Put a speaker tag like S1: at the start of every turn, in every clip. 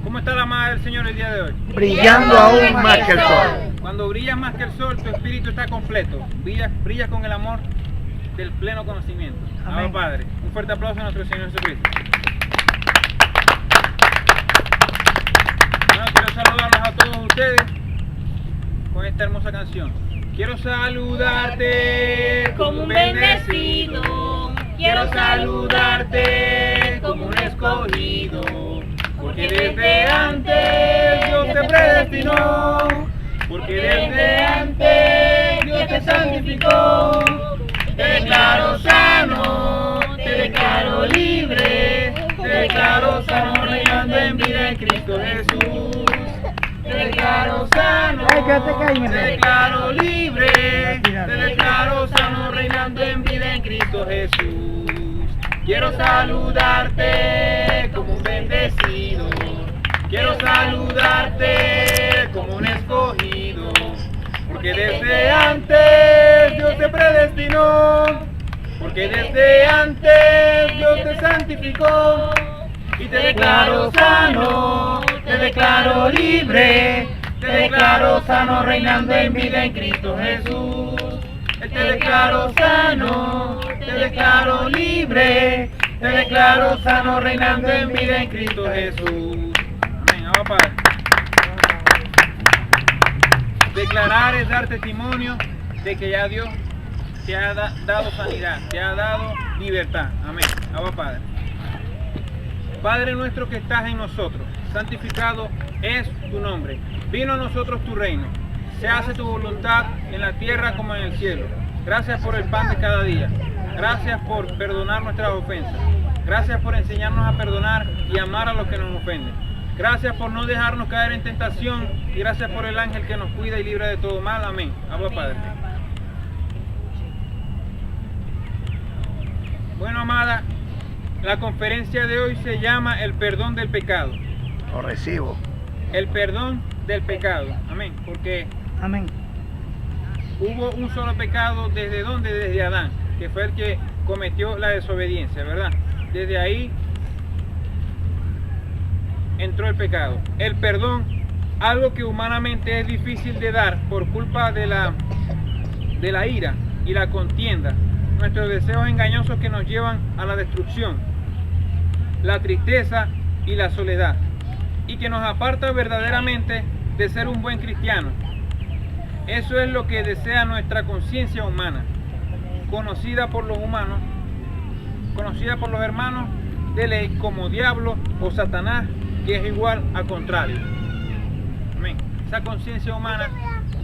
S1: ¿Cómo está la amada del Señor el día de hoy?
S2: Brillando aún más que el sol.
S1: Cuando brillas más que el sol, tu espíritu está completo. Brillas con el amor del pleno conocimiento. Amén. Padre, un fuerte aplauso a nuestro Señor Jesucristo. Bueno, quiero saludarlos a todos ustedes con esta hermosa canción. Quiero saludarte como un bendecido. Quiero saludarte como un escogido. Porque desde antes Dios te predestinó. Porque desde antes Dios te santificó. Te declaro sano, te declaro libre, te declaro sano reinando en vida en Cristo Jesús. Te declaro sano, te declaro libre, te declaro sano reinando en vida en Cristo Jesús. Quiero saludarte como un bendecido, quiero saludarte como un escogido. Porque desde antes Dios te predestinó, porque desde antes Dios te santificó. Y te declaro sano, te declaro libre, te declaro sano reinando en vida en Cristo Jesús. Te declaro sano, te declaro libre, te declaro sano reinando en vida en Cristo Jesús. Amén. Vamos, Padre. Declarar es dar testimonio de que ya Dios te ha dado sanidad, te ha dado libertad. Amén. Abba Padre. Padre nuestro que estás en nosotros, santificado es tu nombre. Vino a nosotros tu reino. Se hace tu voluntad en la tierra como en el cielo. Gracias por el pan de cada día. Gracias por perdonar nuestras ofensas. Gracias por enseñarnos a perdonar y amar a los que nos ofenden. Gracias por no dejarnos caer en tentación y gracias por el ángel que nos cuida y libra de todo mal. Amén. Abba Padre. Bueno, amada, la conferencia de hoy se llama el perdón del pecado.
S2: Lo recibo.
S1: El perdón del pecado. Amén. Porque
S3: amén.
S1: Hubo un solo pecado desde ¿dónde? Desde Adán, que fue el que cometió la desobediencia, ¿verdad? Desde ahí entró el pecado. El perdón, algo que humanamente es difícil de dar por culpa de la ira y la contienda, nuestros deseos engañosos que nos llevan a la destrucción, la tristeza y la soledad, y que nos aparta verdaderamente de ser un buen cristiano. Eso es lo que desea nuestra conciencia humana, conocida por los humanos, conocida por los hermanos de ley como diablo o Satanás, que es igual a contrario. Amén. Esa conciencia humana,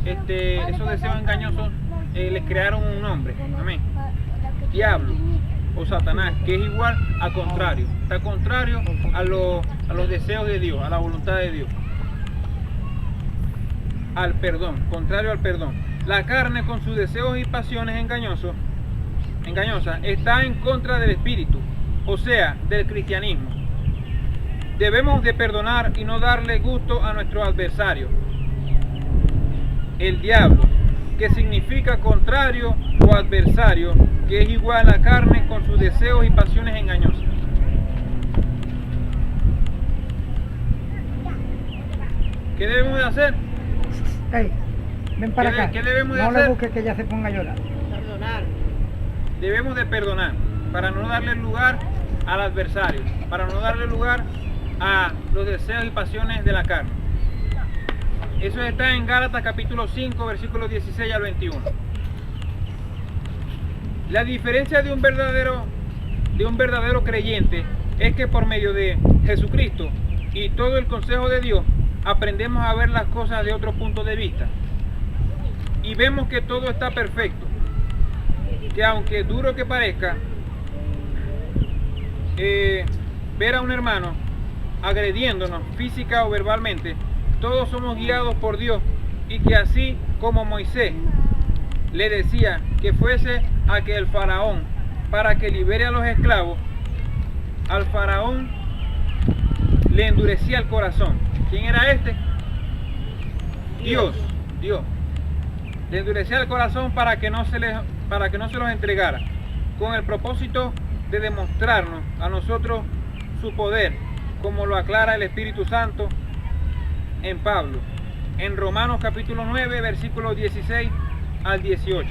S1: esos deseos engañosos, les crearon un nombre. Amén. Diablo o Satanás, que es igual a contrario. Está contrario a los deseos de Dios, a la voluntad de Dios. Al perdón, contrario al perdón. La carne con sus deseos y pasiones engañosas está en contra del espíritu, o sea, del cristianismo. Debemos de perdonar y no darle gusto a nuestro adversario, el diablo, que significa contrario o adversario, que es igual a la carne con sus deseos y pasiones engañosas. ¿Qué debemos de hacer?
S3: Hey, ven para acá.
S1: ¿Qué debemos de
S3: hacer?
S1: No
S3: le busques que ella se ponga a llorar.
S4: Perdonar.
S1: Debemos de perdonar para no darle lugar al adversario, para no darle lugar a los deseos y pasiones de la carne. Eso está en Gálatas capítulo 5, versículos 16 al 21. La diferencia de un verdadero creyente es que por medio de Jesucristo y todo el consejo de Dios aprendemos a ver las cosas de otro punto de vista y vemos que todo está perfecto, que aunque duro que parezca ver a un hermano agrediéndonos física o verbalmente, todos somos guiados por Dios, y que así como Moisés le decía que fuese a aquel faraón para que libere a los esclavos, al faraón le endurecía el corazón. ¿Quién era este? Dios. Le endurecía el corazón para que no se los entregara, con el propósito de demostrarnos a nosotros su poder como lo aclara el Espíritu Santo en Pablo, en Romanos capítulo 9, versículos 16 al 18.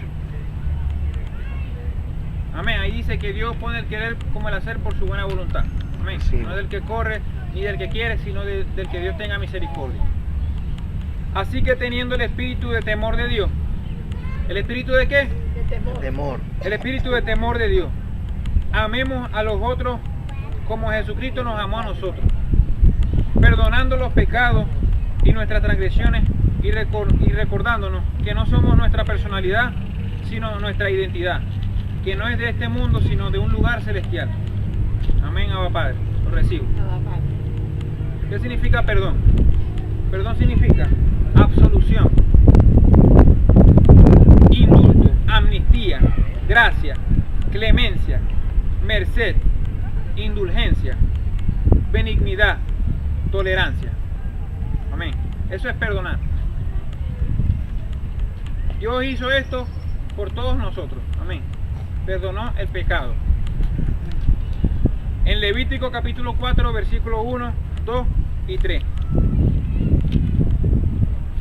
S1: Amén. Ahí dice que Dios pone el querer como el hacer por su buena voluntad. Amén.
S2: Sí.
S1: No del que corre ni del que quiere, sino del que Dios tenga misericordia. Así que teniendo el espíritu de temor de Dios. ¿El espíritu de qué?
S2: Temor.
S1: El espíritu de temor de Dios. Amemos a los otros como Jesucristo nos amó a nosotros, perdonando los pecados y nuestras transgresiones y recordándonos que no somos nuestra personalidad, sino nuestra identidad, que no es de este mundo, sino de un lugar celestial. Amén, Abba Padre. Lo recibo. ¿Qué significa perdón? Perdón significa absolución, indulto, amnistía, gracia, clemencia, merced, indulgencia, benignidad, tolerancia. Amén. Eso es perdonar. Dios hizo esto por todos nosotros. Amén. Perdonó el pecado. En Levítico capítulo 4, versículos 1, 2 y 3.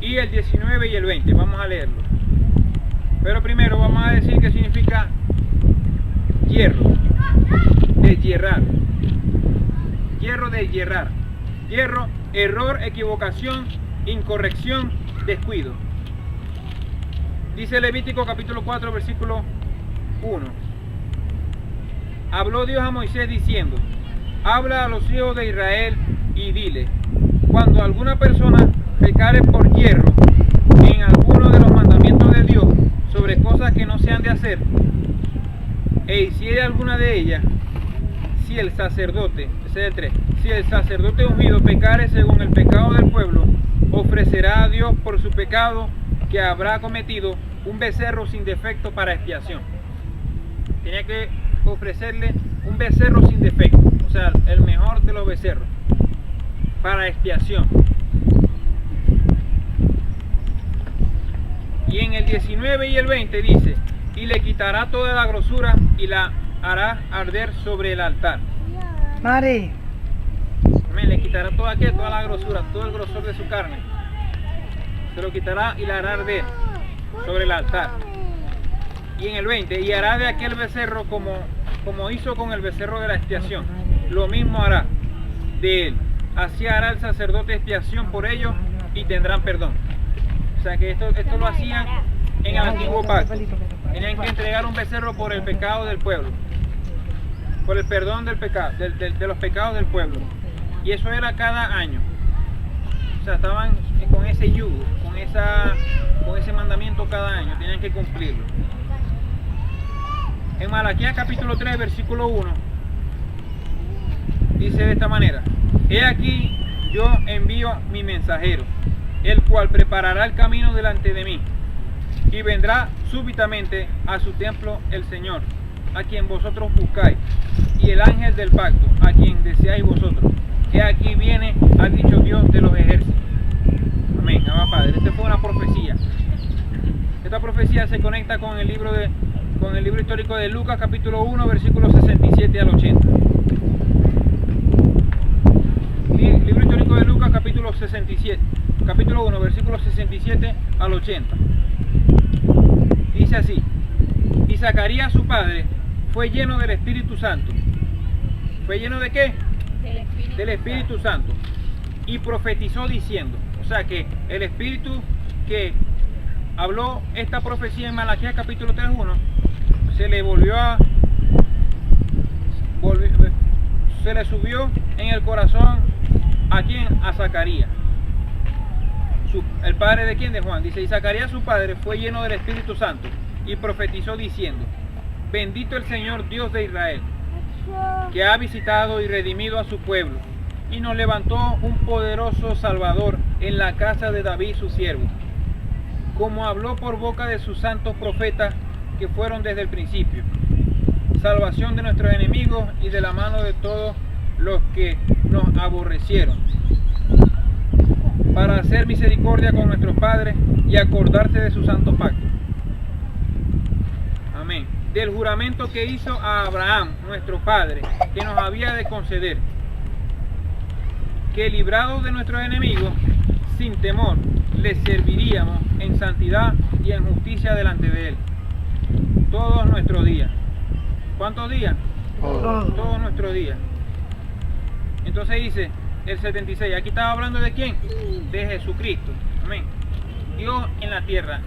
S1: Y el 19 y el 20. Vamos a leerlo. Pero primero vamos a decir qué significa hierro. Deshierrar. Hierro, deshierrar. Hierro, error, equivocación, incorrección, descuido. Dice Levítico capítulo 4, versículo 1. Habló Dios a Moisés diciendo: habla a los hijos de Israel y dile: cuando alguna persona pecare por hierro en alguno de los mandamientos de Dios sobre cosas que no se han de hacer, e hiciere alguna de ellas, si el sacerdote, ese es el 3, si el sacerdote ungido pecare según el pecado del pueblo, ofrecerá a Dios por su pecado que habrá cometido un becerro sin defecto para expiación. Tenía que ofrecerle un becerro sin defecto, o sea, el mejor de los becerros, para expiación. Y en el 19 y el 20 dice: y le quitará toda la grosura y la hará arder sobre el altar.
S3: Mari,
S1: Amén. Le quitará toda la grosura, todo el grosor de su carne. Se lo quitará y la hará arder sobre el altar. Y en el 20, y hará de aquel becerro como hizo con el becerro de la expiación. Lo mismo hará de él. Así hará el sacerdote expiación por ellos y tendrán perdón. O sea que esto lo hacían en el antiguo pacto. Tenían que entregar un becerro por el pecado del pueblo, por el perdón del pecado, de los pecados del pueblo. Y eso era cada año. O sea, estaban con ese yugo, con ese mandamiento cada año, tenían que cumplirlo. En Malaquías capítulo 3, versículo 1, dice de esta manera: he aquí yo envío mi mensajero, el cual preparará el camino delante de mí, y vendrá súbitamente a su templo el Señor, a quien vosotros buscáis, y el ángel del pacto, a quien deseáis vosotros. He aquí viene, ha dicho Dios de los ejércitos. Amén. Abba Padre. Esta fue una profecía. Esta profecía se conecta con el libro histórico de Lucas capítulo 1, versículos 67 al 80. Libro histórico de Lucas capítulo 1, versículos 67 al 80. Dice así: y Zacarías su padre fue lleno del Espíritu Santo. ¿Fue lleno de qué? Del Espíritu Santo. Y profetizó diciendo, o sea que el Espíritu que habló esta profecía en Malaquías capítulo 3:1 se le subió en el corazón. ¿A quién? A Zacarías. ¿El padre de quién? De Juan. Dice: y Zacarías su padre fue lleno del Espíritu Santo y profetizó diciendo: bendito el Señor Dios de Israel, que ha visitado y redimido a su pueblo, y nos levantó un poderoso Salvador en la casa de David su siervo, como habló por boca de sus santos profetas que fueron desde el principio, salvación de nuestros enemigos y de la mano de todos los que nos aborrecieron, para hacer misericordia con nuestros padres y acordarse de su santo pacto. Amén. Del juramento que hizo a Abraham, nuestro padre, que nos había de conceder, que librados de nuestros enemigos, sin temor, les serviríamos en santidad y en justicia delante de Él todos nuestros días. ¿Cuántos días? Todos nuestros días. Entonces dice el 76, aquí estaba hablando de quién, de Jesucristo, amén, Dios en la tierra,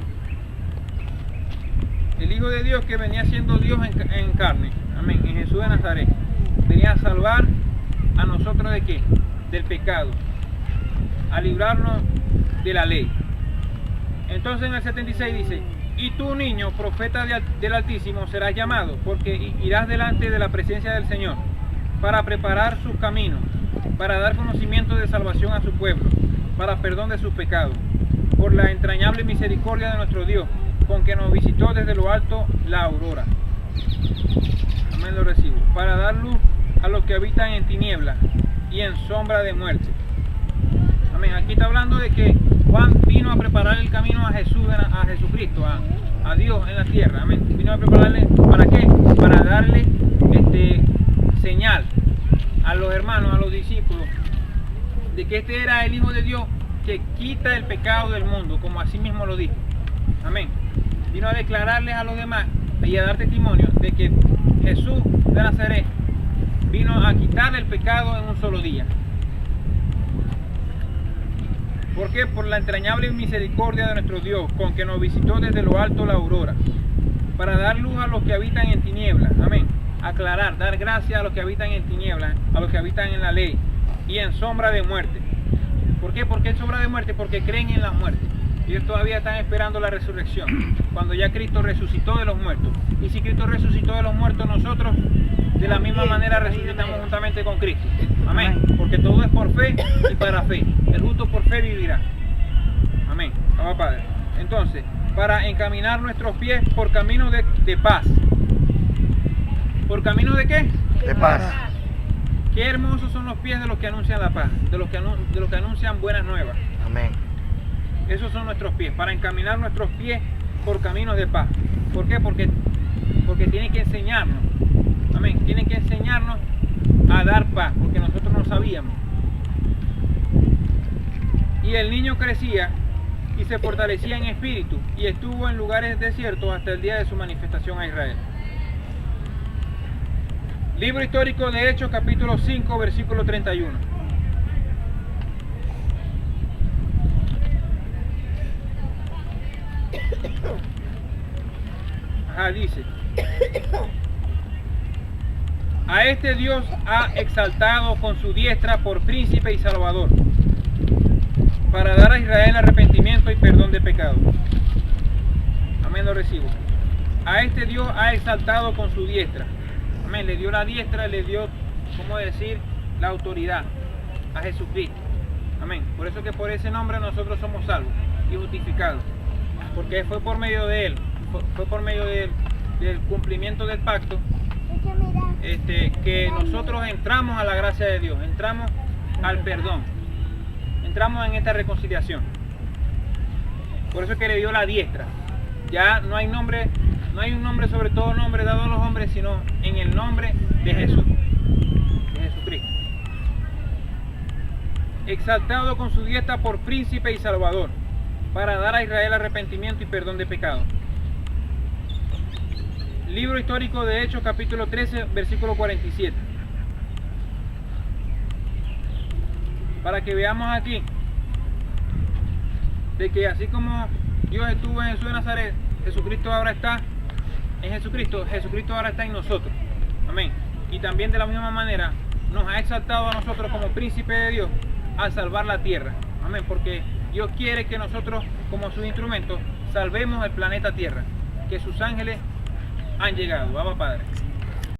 S1: el Hijo de Dios que venía siendo Dios en carne, amén, en Jesús de Nazaret, venía a salvar a nosotros de qué, del pecado, a librarnos de la ley. Entonces en el 76 dice, y tú, niño, profeta del Altísimo, serás llamado, porque irás delante de la presencia del Señor, para preparar sus caminos, para dar conocimiento de salvación a su pueblo, para perdón de sus pecados, por la entrañable misericordia de nuestro Dios, con que nos visitó desde lo alto la aurora. Amén, lo recibo. Para dar luz a los que habitan en tinieblas y en sombra de muerte. Amén. Aquí está hablando de que Juan vino a preparar el camino a Jesucristo, a Dios en la tierra. Amén. Vino a prepararle, ¿para qué? Para darle señal a los hermanos, a los discípulos, de que este era el Hijo de Dios que quita el pecado del mundo, como así mismo lo dijo. Amén. Vino a declararles a los demás y a dar testimonio de que Jesús de Nazaret vino a quitar el pecado en un solo día. ¿Por qué? Por la entrañable misericordia de nuestro Dios, con que nos visitó desde lo alto la aurora, para dar luz a los que habitan en tinieblas. Amén. Aclarar, dar gracia a los que habitan en tinieblas, a los que habitan en la ley y en sombra de muerte. ¿Por qué? ¿Por qué en sombra de muerte? Porque creen en la muerte. Ellos todavía están esperando la resurrección, cuando ya Cristo resucitó de los muertos. Y si Cristo resucitó de los muertos, nosotros de la misma manera resucitamos juntamente con Cristo. Amén. Porque todo es por fe y para fe. El justo por fe vivirá. Amén. Vamos, Padre. Entonces, para encaminar nuestros pies por camino de paz. ¿Por camino de qué?
S2: De paz.
S1: Qué hermosos son los pies de los que anuncian la paz, de los que anuncian buenas nuevas.
S2: Amén.
S1: Esos son nuestros pies, para encaminar nuestros pies por caminos de paz. ¿Por qué? Porque tienen que enseñarnos. Amén. Tienen que enseñarnos a dar paz, porque nosotros no sabíamos. Y el niño crecía y se fortalecía en espíritu y estuvo en lugares desiertos hasta el día de su manifestación a Israel. Libro histórico de Hechos, capítulo 5, versículo 31. Dice: a este Dios ha exaltado con su diestra por príncipe y salvador, para dar a Israel arrepentimiento y perdón de pecados. Amén, lo recibo. A este Dios ha exaltado con su diestra. Amén, le dio la diestra, le dio, ¿cómo decir?, la autoridad a Jesucristo. Amén. Por eso que por ese nombre nosotros somos salvos y justificados, porque fue por medio de Él, fue por medio del cumplimiento del pacto, que nosotros entramos a la gracia de Dios, entramos al perdón, entramos en esta reconciliación. Por eso es que le dio la diestra. Ya no hay nombre, no hay un nombre sobre todo nombre dado a los hombres, sino en el nombre de Jesús, de Jesucristo. Exaltado con su diestra por príncipe y salvador, para dar a Israel arrepentimiento y perdón de pecados. Libro histórico de Hechos, capítulo 13, versículo 47. Para que veamos aquí de que así como Dios estuvo en Jesús de Nazaret, Jesucristo ahora está en Jesucristo, Jesucristo ahora está en nosotros. Amén. Y también de la misma manera nos ha exaltado a nosotros como príncipe de Dios al salvar la tierra. Amén. Porque Dios quiere que nosotros, como sus instrumentos, salvemos el planeta Tierra, que sus ángeles han llegado. Vamos, Padre.